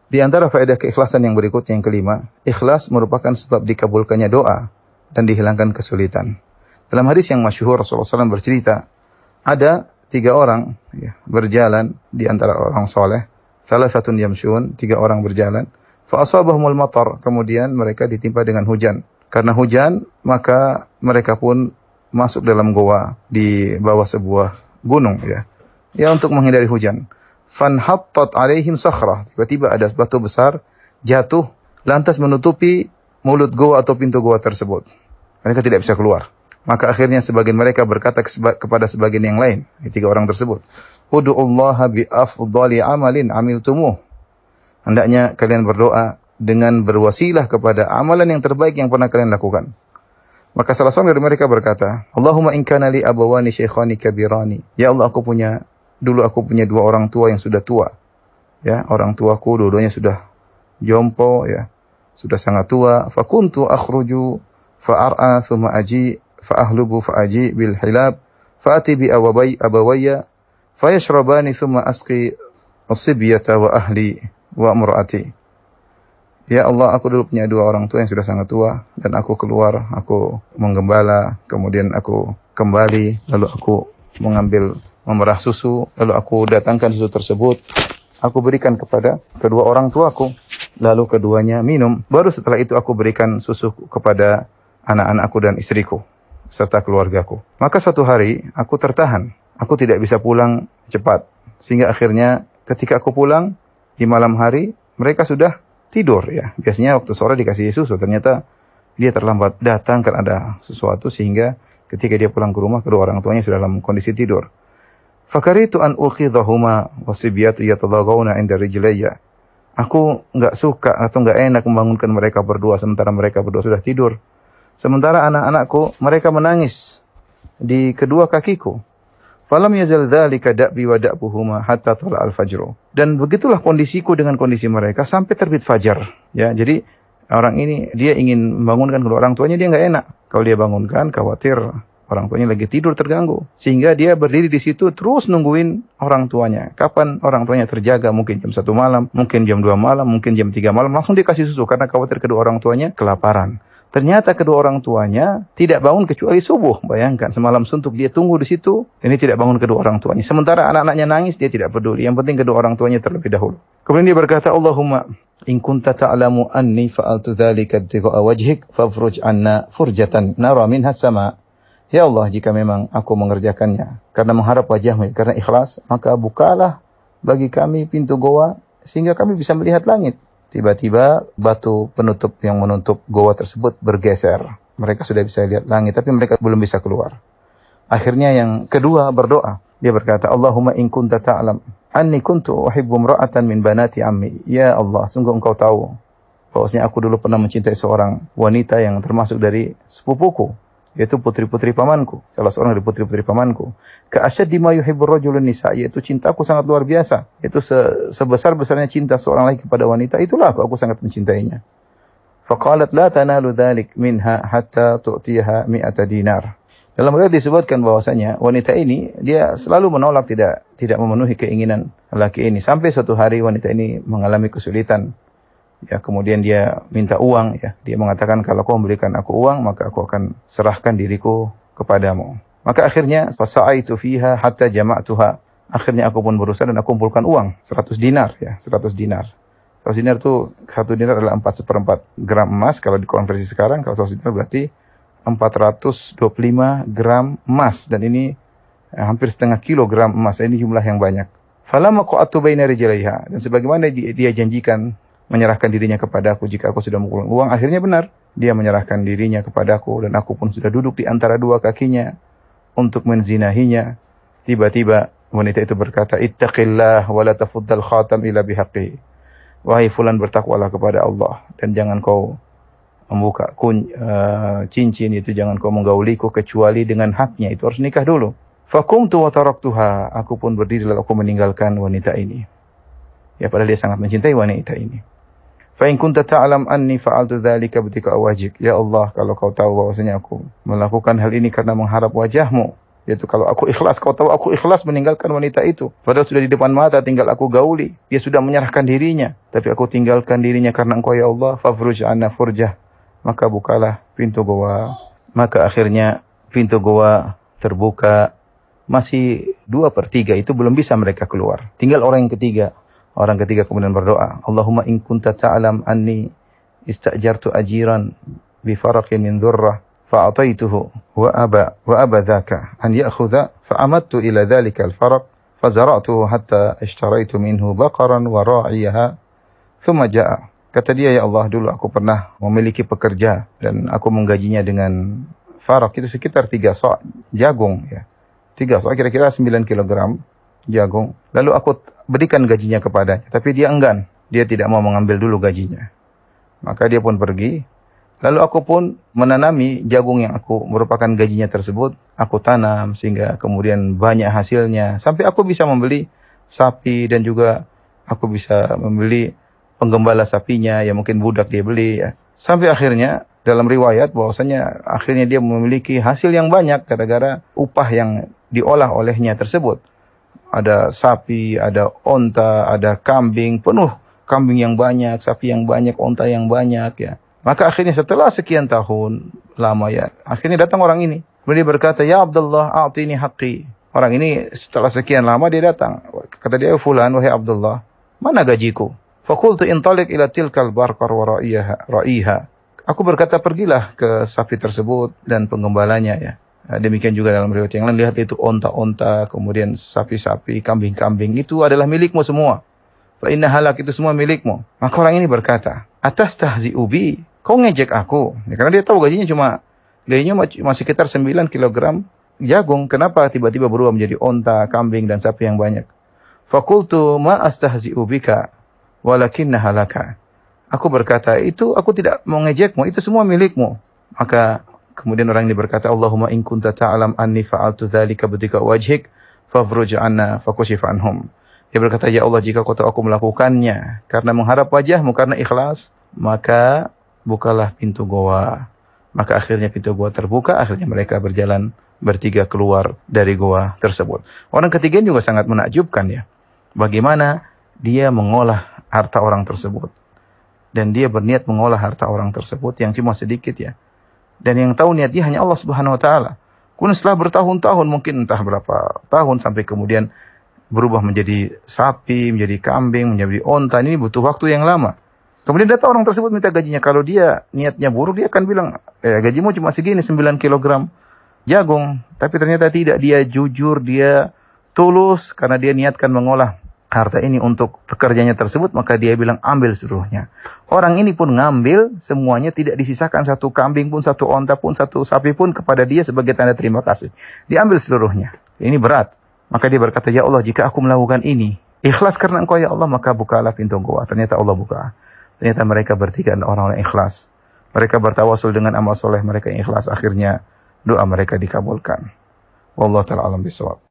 Di antara faedah keikhlasan yang berikutnya yang kelima, ikhlas merupakan sebab dikabulkannya doa dan dihilangkan kesulitan. Dalam hadis yang masyhur Rasulullah SAW bercerita, ada 3 orang berjalan di antara orang soleh, salah satu yamshun, 3 orang berjalan, fa asabahumul matar, kemudian mereka ditimpa dengan hujan. Karena hujan, maka mereka pun masuk dalam goa di bawah sebuah gunung ya untuk menghindari hujan. Fanhattat alaihim sakhrah, tiba-tiba ada batu besar jatuh lantas menutupi mulut goa atau pintu goa tersebut. Mereka tidak bisa keluar. Maka akhirnya sebagian mereka berkata kepada sebagian yang lain, 3 orang tersebut, "Ud'ullaha bi afdali amalin amiltumuh." Hendaknya kalian berdoa dengan berwasilah kepada amalan yang terbaik yang pernah kalian lakukan. Maka salah seorang dari mereka berkata, "Allahumma in kana li abawani shaykhani kabirani." Ya Allah, dulu aku punya 2 orang tua yang sudah tua. Ya, orang tuaku dua-duanya sudah jompo ya, sudah sangat tua. Fa kuntu akhruju fa ar'a thumma aji fa ahlubu fa aji bil hilab fa ati bi abawayya fa yashrabani thumma asqi as-sibyata wa ahli wa imraati. Ya Allah, aku dulu punya 2 orang tua yang sudah sangat tua dan aku keluar, aku menggembala, kemudian aku kembali, lalu aku memerah susu, lalu aku datangkan susu tersebut, aku berikan kepada kedua orang tuaku, lalu keduanya minum. Baru setelah itu aku berikan susu kepada anak-anakku dan istriku, serta keluargaku. Maka suatu hari aku tertahan, aku tidak bisa pulang cepat, sehingga akhirnya ketika aku pulang di malam hari, mereka sudah tidur ya. Biasanya waktu sore dikasih susu, ternyata dia terlambat datang karena ada sesuatu, sehingga ketika dia pulang ke rumah, kedua orang tuanya sudah dalam kondisi tidur. Fakaritu an ukhidhahuma wasibiyatu yatadagawna inda rijlayya. Aku enggak suka atau enggak enak membangunkan mereka berdua sementara mereka berdua sudah tidur. Sementara anak-anakku mereka menangis di kedua kakiku. Falam yazal dzalika da'bi wa da'buhuma hatta tala al-fajr. Dan begitulah kondisiku dengan kondisi mereka sampai terbit fajar. Ya, jadi orang ini dia ingin membangunkan kedua orang tuanya, dia enggak enak. Kalau dia bangunkan khawatir orang tuanya lagi tidur terganggu. Sehingga dia berdiri di situ terus nungguin orang tuanya. Kapan orang tuanya terjaga, mungkin jam 1 malam, mungkin jam 2 malam, mungkin jam 3 malam, langsung dikasih susu karena khawatir kedua orang tuanya kelaparan. Ternyata kedua orang tuanya tidak bangun kecuali subuh. Bayangkan, semalam suntuk dia tunggu di situ, ini tidak bangun kedua orang tuanya. Sementara anak-anaknya nangis, dia tidak peduli. Yang penting kedua orang tuanya terlebih dahulu. Kemudian dia berkata, Allahumma in kunta ta'lamu anni fa'altu dzalika ibtigha'a wajhik fafruj 'anna furjatan nara minha sama. Ya Allah, jika memang aku mengerjakannya karena mengharap wajahmu, karena ikhlas, maka bukalah bagi kami pintu goa sehingga kami bisa melihat langit. Tiba-tiba batu penutup yang menutup goa tersebut bergeser. Mereka sudah bisa lihat langit, tapi mereka belum bisa keluar. Akhirnya yang kedua berdoa. Dia berkata, Allahumma in kunta ta'lam anni kuntu uhibbu imra'atan min banati ammi. Ya Allah, sungguh engkau tahu bahwasanya aku dulu pernah mencintai seorang wanita yang termasuk dari sepupuku, yaitu putri-putri pamanku, salah seorang dari putri-putri pamanku. Ka'asyaddi ma yuhibbur rajulun nisa, yaitu cintaku sangat luar biasa. Itu sebesar-besarnya cinta seorang laki kepada wanita, itulah aku sangat mencintainya. Faqalat la tanalu dzalik minha hatta tu'tiha 100 dinar. Dalam riwayat disebutkan bahwasanya wanita ini dia selalu menolak, tidak memenuhi keinginan laki ini, sampai suatu hari wanita ini mengalami kesulitan. Ya, kemudian dia minta uang ya. Dia mengatakan, kalau kau memberikan aku uang, maka aku akan serahkan diriku kepadamu. Maka akhirnya fasa'aitu fiha hatta jama'tuha. Akhirnya aku pun berusaha dan aku kumpulkan uang 100 dinar ya, 100 dinar. 100 dinar itu 1 dinar adalah 4/4 gram emas kalau dikonversi sekarang. Kalau 100 dinar berarti 425 gram emas, dan ini hampir setengah kilogram emas. Ini jumlah yang banyak. Falamma qa'atu baina rijlaiha, dan sebagaimana dia janjikan menyerahkan dirinya kepadaku jika aku sudah mengumpulkan uang, akhirnya benar. Dia menyerahkan dirinya kepadaku dan aku pun sudah duduk di antara dua kakinya untuk menzinahinya. Tiba-tiba wanita itu berkata, Ittaqillah wa la tafuddal khatam ila bihaqqi. Wahai fulan, bertakwalah kepada Allah dan jangan kau membuka cincin itu, jangan kau menggauliku kecuali dengan haknya. Itu harus nikah dulu. Faqumtu wa taraktuha. Aku pun berdiri lalu aku meninggalkan wanita ini. Ya, padahal dia sangat mencintai wanita ini. Fa in kunta ta'lam anni fa'altu dzalika ibtigha'a wajhik. Ya Allah, kalau kau tahu bahwasanya aku melakukan hal ini karena mengharap wajahmu, Yaitu kalau aku ikhlas, kau tahu aku ikhlas meninggalkan wanita itu. Padahal sudah di depan mata, tinggal aku gauli. Dia sudah menyerahkan dirinya. Tapi aku tinggalkan dirinya karena engkau ya Allah. Fafruj anna furjah. Maka bukalah pintu goa. Maka akhirnya pintu goa terbuka. Masih 2/3 itu belum bisa mereka keluar. Tinggal orang yang ketiga. Orang ketiga kemudian berdoa. Allahumma in kunta ta'alam anni istajartu ajiran bifaraqin min dhurrah. فأعطيته وأبى ذاك أن يأخذ فأمدت إلى ذلك الفرق فزرعته حتى اشتريت منه بقرا وراعيها ثم جاء. Kata dia, ya Allah, dulu aku pernah memiliki pekerja dan aku menggajinya dengan farak, itu sekitar 3 sok jagung ya. 3 sok kira-kira 9 kilogram jagung. Lalu aku berikan gajinya kepadanya, tapi dia enggan. Dia tidak mau mengambil dulu gajinya. Maka dia pun pergi. Lalu aku pun menanami jagung yang aku merupakan gajinya tersebut. Aku tanam sehingga kemudian banyak hasilnya. Sampai aku bisa membeli sapi dan juga aku bisa membeli penggembala sapinya. Ya mungkin budak dia beli ya. Sampai akhirnya dalam riwayat bahwasanya akhirnya dia memiliki hasil yang banyak gara-gara upah yang diolah olehnya tersebut. Ada sapi, ada onta, ada kambing. Penuh kambing yang banyak, sapi yang banyak, onta yang banyak ya. Maka akhirnya setelah sekian tahun lama ya, akhirnya datang orang ini. Kemudian dia berkata, ya Abdullah, a'tini haqqi. Orang ini setelah sekian lama dia datang. Kata dia, fulan, wahai Abdullah, mana gajiku? Fakultu intalik ila tilkal barqar wa ra'iha. Aku berkata, pergilah ke sapi tersebut dan penggembalanya ya. Demikian juga dalam riwayat yang lain, lihat itu onta-onta, kemudian sapi-sapi, kambing-kambing, itu adalah milikmu semua. Fa inna halak, itu semua milikmu. Maka orang ini berkata, atas tahzi'u bi, kau ngejek aku. Ya, karena dia tahu gajinya masih sekitar 9 kilogram jagung. Kenapa tiba-tiba berubah menjadi onta, kambing, dan sapi yang banyak? Fakultu ma astahzi'u bika, walakinna halaka. Aku berkata, itu aku tidak mau ngejekmu, itu semua milikmu. Maka kemudian orang ini berkata, Allahumma in kunta ta'alam anni fa'altu dzalika bidika wajhik, fafruj anna fakushif anhum. Dia berkata, ya Allah, jika kau tahu aku melakukannya karena mengharap wajahmu, karena ikhlas, maka bukalah pintu goa. Maka akhirnya pintu goa terbuka, akhirnya mereka berjalan bertiga keluar dari goa tersebut. Orang ketiga juga sangat menakjubkan ya. Bagaimana dia mengolah harta orang tersebut. Dan dia berniat mengolah harta orang tersebut yang cuma sedikit ya. Dan yang tahu niat dia hanya Allah Subhanahu wa taala. Kemudian setelah bertahun-tahun, mungkin entah berapa tahun, sampai kemudian berubah menjadi sapi, menjadi kambing, menjadi onta. Ini butuh waktu yang lama. Kemudian datang orang tersebut minta gajinya. Kalau dia niatnya buruk, dia akan bilang, gajimu cuma segini, 9 kilogram jagung. Tapi ternyata tidak. Dia jujur, dia tulus. Karena dia niatkan mengolah harta ini untuk pekerjanya tersebut. Maka dia bilang, ambil seluruhnya. Orang ini pun ngambil semuanya, tidak disisakan satu kambing pun, satu onta pun, satu sapi pun kepada dia sebagai tanda terima kasih. Diambil seluruhnya. Ini berat. Maka dia berkata, ya Allah, jika aku melakukan ini, ikhlas karena engkau ya Allah, maka bukalah pintu goa. Ternyata Allah buka. Ternyata mereka bertiga orang-orang ikhlas. Mereka bertawasul dengan amal soleh mereka yang ikhlas. Akhirnya doa mereka dikabulkan. Wallahu ta'ala alam bisawab.